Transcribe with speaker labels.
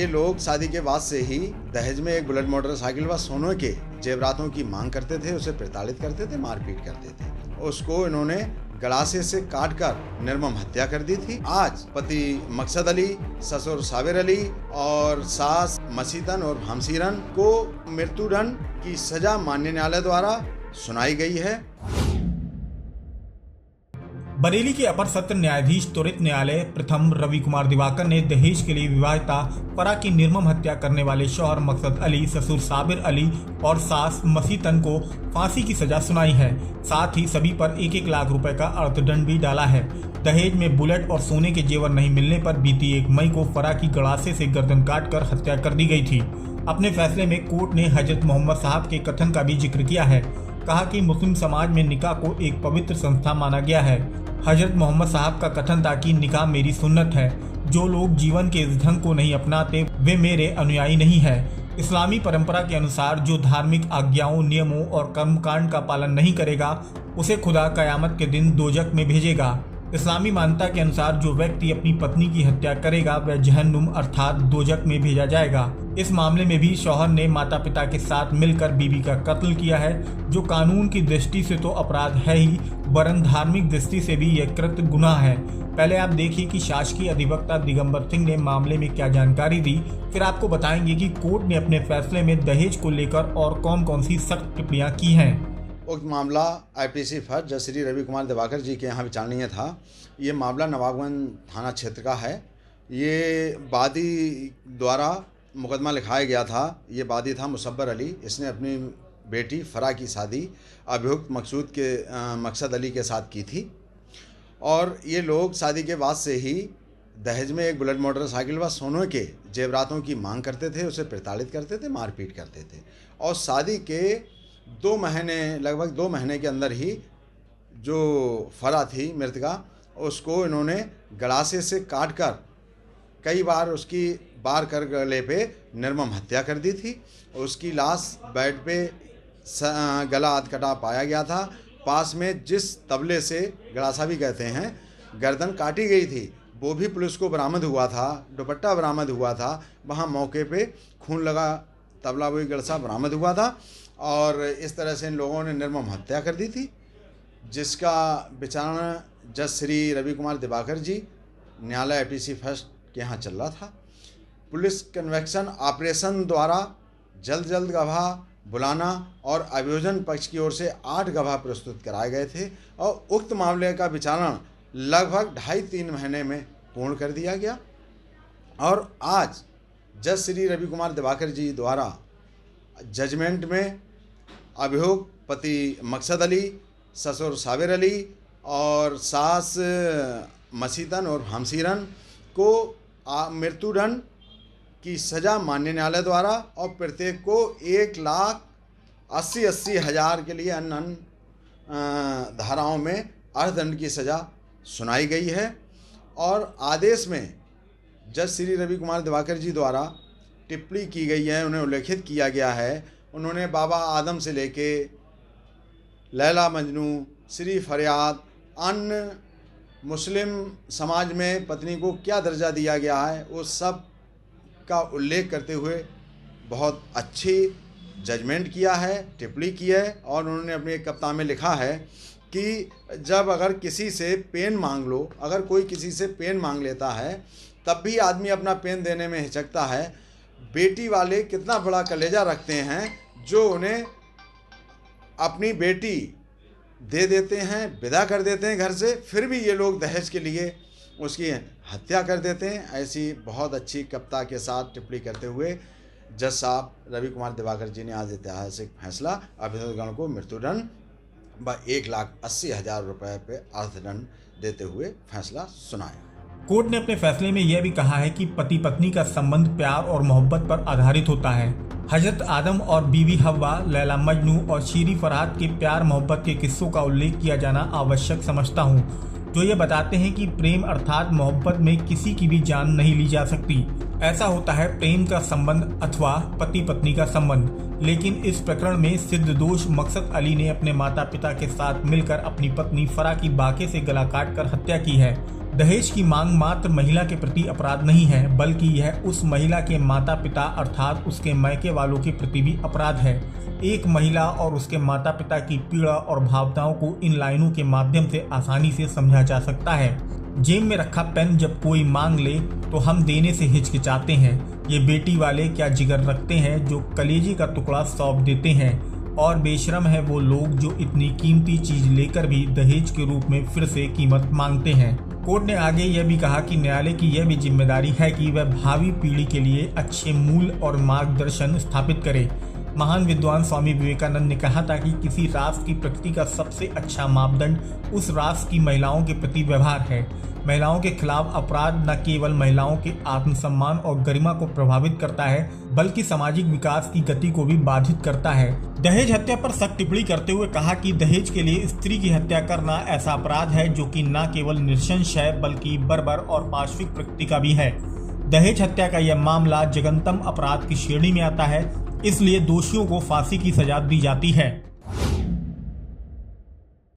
Speaker 1: ये लोग शादी के बाद से ही दहेज में एक बुलेट मोटरसाइकिल व सोने के जेवरातों की मांग करते थे, उसे प्रताड़ित करते थे, मारपीट करते थे। उसको इन्होंने गलासे से काटकर निर्मम हत्या कर दी थी। आज पति मकसद अली, ससुर साबिर अली और सास मसीतन और हमसीरन को मृत्युदंड की सजा माननीय न्यायालय द्वारा सुनाई गई है।
Speaker 2: बरेली के अपर सत्र न्यायाधीश त्वरित न्यायालय प्रथम रवि कुमार दिवाकर ने दहेज के लिए विवाहिता फरा की निर्मम हत्या करने वाले शौहर मकसद अली, ससुर साबिर अली और सास मसीतन को फांसी की सजा सुनाई है। साथ ही सभी पर 1-1 लाख रुपए का अर्थदंड भी डाला है। दहेज में बुलेट और सोने के जेवर नहीं मिलने पर बीती 1 मई को फरा की गड़ासे से गर्दन काटकर हत्या कर दी गई थी। अपने फैसले में कोर्ट ने हजरत मोहम्मद साहब के कथन का भी जिक्र किया है। कहा कि मुस्लिम समाज में निकाह को एक पवित्र संस्था माना गया है। हजरत मोहम्मद साहब का कथन था कि निकाह मेरी सुन्नत है। जो लोग जीवन के इस ढंग को नहीं अपनाते वे मेरे अनुयायी नहीं है। इस्लामी परंपरा के अनुसार जो धार्मिक आज्ञाओं, नियमों और कर्मकांड का पालन नहीं करेगा उसे खुदा कयामत के दिन दोजख में भेजेगा। इस्लामी मान्यता के अनुसार जो व्यक्ति अपनी पत्नी की हत्या करेगा वह जहन्नुम अर्थात दोजख में भेजा जाएगा। इस मामले में भी शौहर ने माता पिता के साथ मिलकर बीवी का कत्ल किया है, जो कानून की दृष्टि से तो अपराध है ही वरन धार्मिक दृष्टि से भी यह कृत्य गुनाह है। पहले आप देखिए कि शासकीय अधिवक्ता दिगंबर सिंह ने मामले में क्या जानकारी दी, फिर आपको बताएंगे कि कोर्ट ने अपने फैसले में दहेज को लेकर और कौन कौन सी सख्त टिप्पणियां की हैं।
Speaker 1: उक्त मामला आईपीसी फर्स्ट जज श्री रवि कुमार दिवाकर जी के यहाँ विचारणीय था। ये मामला नवाबगंज थाना क्षेत्र का है। ये वादी द्वारा मुकदमा लिखाया गया था। ये वादी था मुसब्बर अली। इसने अपनी बेटी फरा की शादी अभियुक्त मकसद अली के साथ की थी और ये लोग शादी के बाद से ही दहेज में एक बुलेट मोटरसाइकिल व सोने के जेवरातों की मांग करते थे, उसे प्रताड़ित करते थे, मारपीट करते थे और शादी के लगभग 2 महीने के अंदर ही जो फरा थी मृतका, उसको इन्होंने गड़ासे से काटकर कई बार उसकी बार कर गले पे निर्मम हत्या कर दी थी। उसकी लाश बेड पे गला आध कटा पाया गया था। पास में जिस तबले से गड़ासा भी कहते हैं गर्दन काटी गई थी वो भी पुलिस को बरामद हुआ था। दुपट्टा बरामद हुआ था। वहाँ मौके पे खून लगा तबला वही गड़सा बरामद हुआ था और इस तरह से इन लोगों ने निर्मम हत्या कर दी थी, जिसका विचारणा जज श्री रवि कुमार दिवाकर जी न्यायालय आईपीसी फर्स्ट के यहाँ चल रहा था। पुलिस कन्वेक्शन ऑपरेशन द्वारा जल्द गवाह बुलाना और अभियोजन पक्ष की ओर से 8 गवाह प्रस्तुत कराए गए थे और उक्त मामले का विचारण लगभग 2.5-3 महीने में पूर्ण कर दिया गया और आज जज श्री रवि कुमार दिवाकर जी द्वारा जजमेंट में अभियुक्त पति मकसद अली, ससुर साबिर अली और सास मसीतन और हमसीरन को मृत्युदंड की सज़ा माननीय न्यायालय द्वारा और प्रत्येक को 1,80,000 के लिए अन्य धाराओं में अर्थदंड की सज़ा सुनाई गई है और आदेश में जज श्री रवि कुमार दिवाकर जी द्वारा टिप्पणी की गई है, उन्हें उल्लेखित किया गया है। उन्होंने बाबा आदम से लेके लैला मजनू, श्री फरियाद, अन्य मुस्लिम समाज में पत्नी को क्या दर्जा दिया गया है उस सब का उल्लेख करते हुए बहुत अच्छी जजमेंट किया है, टिप्पणी की है और उन्होंने अपनी एक कविता में लिखा है कि जब अगर किसी से पेन मांग लो, अगर कोई किसी से पेन मांग लेता है तब भी आदमी अपना पेन देने में हिचकता है। बेटी वाले कितना बड़ा कलेजा रखते हैं जो उन्हें अपनी बेटी दे देते हैं, विदा कर देते हैं घर से, फिर भी ये लोग दहेज के लिए उसकी हत्या कर देते हैं। ऐसी बहुत अच्छी कविता के साथ टिप्पणी करते हुए जज साहब रवि कुमार दिवाकर जी ने आज ऐतिहासिक फैसला अभियुक्तगण को मृत्युदंड व 1,80,000 रुपये पे अर्थदंड देते हुए फैसला सुनाया।
Speaker 2: कोर्ट ने अपने फैसले में यह भी कहा है कि पति पत्नी का संबंध प्यार और मोहब्बत पर आधारित होता है। हजरत आदम और बीवी हव्वा, लैला मजनू और शीरी फरहाद के प्यार मोहब्बत के किस्सों का उल्लेख किया जाना आवश्यक समझता हूँ, जो ये बताते हैं कि प्रेम अर्थात मोहब्बत में किसी की भी जान नहीं ली जा सकती। ऐसा होता है प्रेम का संबंध अथवा पति पत्नी का संबंध। लेकिन इस प्रकरण में सिद्ध दोष मकसद अली ने अपने माता पिता के साथ मिलकर अपनी पत्नी फरा की बाके से गला काट कर हत्या की है। दहेज की मांग मात्र महिला के प्रति अपराध नहीं है, बल्कि यह उस महिला के माता पिता अर्थात उसके मायके वालों के प्रति भी अपराध है। एक महिला और उसके माता पिता की पीड़ा और भावनाओं को इन लाइनों के माध्यम से आसानी से समझा जा सकता है। जेब में रखा पेन जब कोई मांग ले तो हम देने से हिचकिचाते हैं। ये बेटी वाले क्या जिगर रखते हैं जो कलेजे का टुकड़ा सौंप देते हैं, और बेशरम है वो लोग जो इतनी कीमती चीज लेकर भी दहेज के रूप में फिर से कीमत मांगते हैं। कोर्ट ने आगे यह भी कहा कि न्यायालय की यह भी जिम्मेदारी है कि वह भावी पीढ़ी के लिए अच्छे मूल्य और मार्गदर्शन स्थापित करे। महान विद्वान स्वामी विवेकानंद ने कहा था कि किसी राष्ट्र की प्रगति का सबसे अच्छा मापदंड उस राष्ट्र की महिलाओं के प्रति व्यवहार है। महिलाओं के खिलाफ अपराध न केवल महिलाओं के आत्मसम्मान और गरिमा को प्रभावित करता है, बल्कि सामाजिक विकास की गति को भी बाधित करता है। दहेज हत्या पर सख्त टिप्पणी करते हुए कहा कि दहेज के लिए स्त्री की हत्या करना ऐसा अपराध है जो कि न केवल नृशंस है बल्कि बर्बर और पाशविक प्रकृति का भी है। दहेज हत्या का यह मामला जघन्यतम अपराध की श्रेणी में आता है, इसलिए दोषियों को फांसी की सजा दी जाती है।